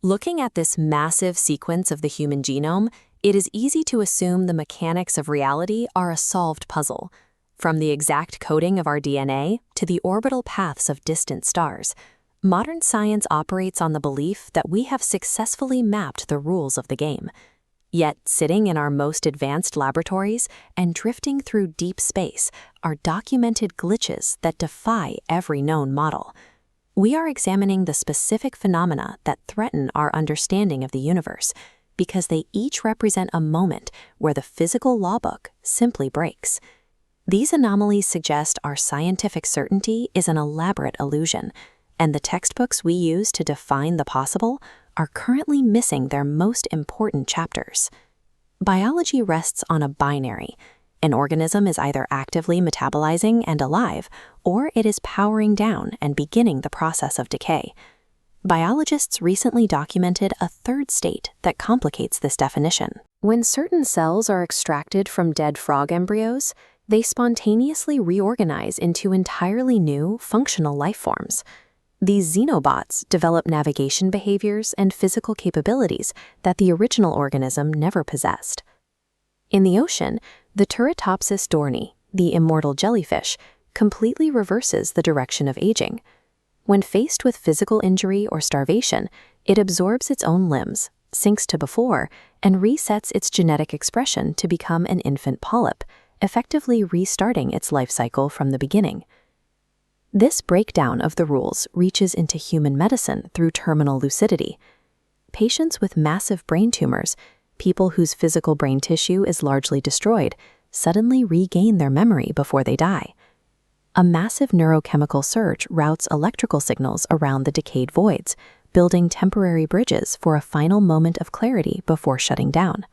Looking at this massive sequence of the human genome, it is easy to assume the mechanics of reality are a solved puzzle. From the exact coding of our DNA to the orbital paths of distant stars, modern science operates on the belief that we have successfully mapped the rules of the game. Yet, sitting in our most advanced laboratories and drifting through deep space are documented glitches that defy every known model. We are examining the specific phenomena that threaten our understanding of the universe because they each represent a moment where the physical lawbook simply breaks. These anomalies suggest our scientific certainty is an elaborate illusion, and the textbooks we use to define the possible are currently missing their most important chapters. Biology rests on a binary. An organism is either actively metabolizing and alive, or it is powering down and beginning the process of decay. Biologists recently documented a third state that complicates this definition. When certain cells are extracted from dead frog embryos, they spontaneously reorganize into entirely new, functional life forms. These xenobots develop navigation behaviors and physical capabilities that the original organism never possessed. In the ocean, the Turritopsis dohrnii, the immortal jellyfish, completely reverses the direction of aging. When faced with physical injury or starvation, it absorbs its own limbs, sinks to before, and resets its genetic expression to become an infant polyp, effectively restarting its life cycle from the beginning. This breakdown of the rules reaches into human medicine through terminal lucidity. Patients with massive brain tumors, people whose physical brain tissue is largely destroyed, suddenly regain their memory before they die. A massive neurochemical surge routes electrical signals around the decayed voids, building temporary bridges for a final moment of clarity before shutting down.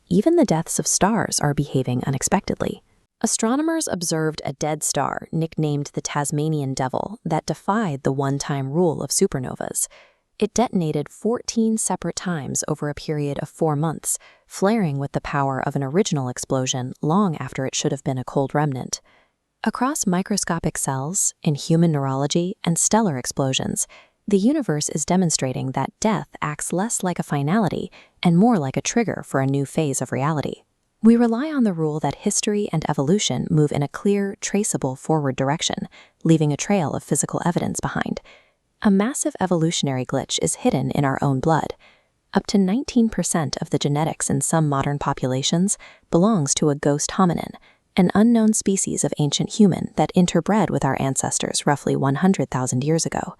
Even the deaths of stars are behaving unexpectedly. Astronomers observed a dead star nicknamed the Tasmanian Devil that defied the one-time rule of supernovas. It detonated 14 separate times over a period of 4 months, flaring with the power of an original explosion long after it should have been a cold remnant. Across microscopic cells, in human neurology, and stellar explosions, the universe is demonstrating that death acts less like a finality and more like a trigger for a new phase of reality. We rely on the rule that history and evolution move in a clear, traceable forward direction, leaving a trail of physical evidence behind. A massive evolutionary glitch is hidden in our own blood. Up to 19% of the genetics in some modern populations belongs to a ghost hominin, an unknown species of ancient human that interbred with our ancestors roughly 100,000 years ago.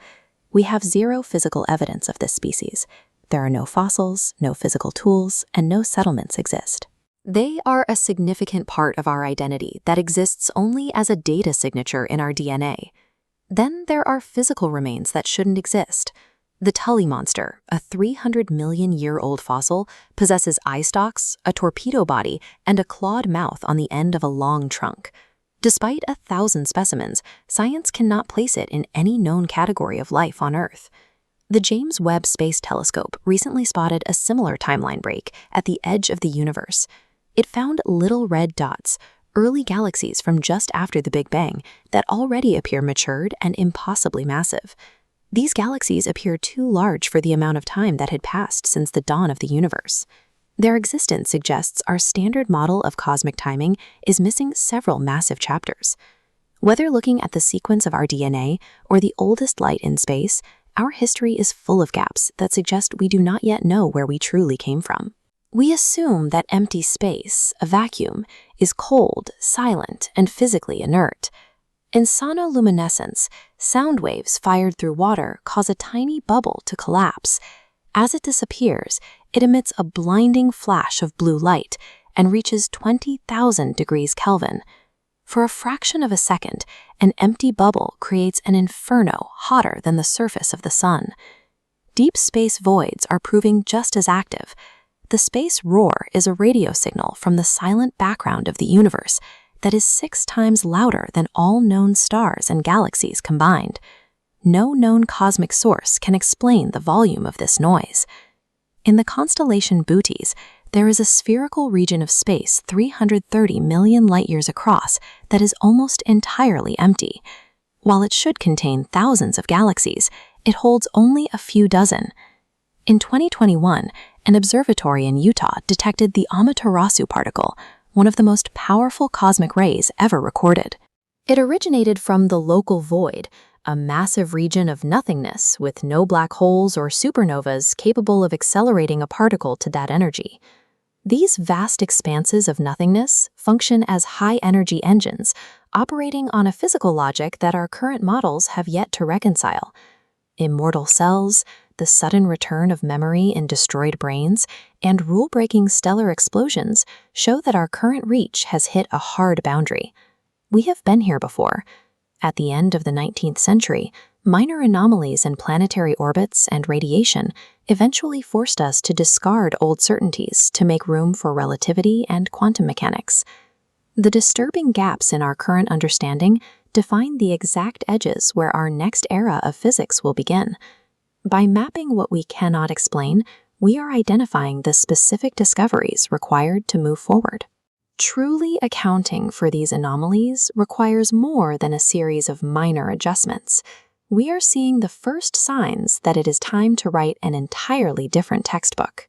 We have zero physical evidence of this species. There are no fossils, no physical tools, and no settlements exist. They are a significant part of our identity that exists only as a data signature in our DNA. Then there are physical remains that shouldn't exist. The Tully monster, a 300-million-year-old fossil, possesses eye stalks, a torpedo body, and a clawed mouth on the end of a long trunk. Despite 1,000 specimens, science cannot place it in any known category of life on Earth. The James Webb Space Telescope recently spotted a similar timeline break at the edge of the universe. It found little red dots, early galaxies from just after the Big Bang, that already appear matured and impossibly massive. These galaxies appear too large for the amount of time that had passed since the dawn of the universe. Their existence suggests our standard model of cosmic timing is missing several massive chapters. Whether looking at the sequence of our DNA or the oldest light in space, our history is full of gaps that suggest we do not yet know where we truly came from. We assume that empty space, a vacuum, is cold, silent, and physically inert. In sonoluminescence, sound waves fired through water cause a tiny bubble to collapse. As it disappears, it emits a blinding flash of blue light and reaches 20,000 degrees Kelvin. For a fraction of a second, an empty bubble creates an inferno hotter than the surface of the sun. Deep space voids are proving just as active. The space roar is a radio signal from the silent background of the universe that is 6 times louder than all known stars and galaxies combined. No known cosmic source can explain the volume of this noise. In the constellation Bootes, there is a spherical region of space 330 million light-years across that is almost entirely empty. While it should contain thousands of galaxies, it holds only a few dozen. In 2021, an observatory in Utah detected the Amaterasu particle, one of the most powerful cosmic rays ever recorded. It originated from the local void, a massive region of nothingness with no black holes or supernovas capable of accelerating a particle to that energy. These vast expanses of nothingness function as high-energy engines, operating on a physical logic that our current models have yet to reconcile. Immortal cells, the sudden return of memory in destroyed brains, and rule-breaking stellar explosions show that our current reach has hit a hard boundary. We have been here before. At the end of the 19th century, minor anomalies in planetary orbits and radiation eventually forced us to discard old certainties to make room for relativity and quantum mechanics. The disturbing gaps in our current understanding define the exact edges where our next era of physics will begin. By mapping what we cannot explain, we are identifying the specific discoveries required to move forward. Truly accounting for these anomalies requires more than a series of minor adjustments. We are seeing the first signs that it is time to write an entirely different textbook.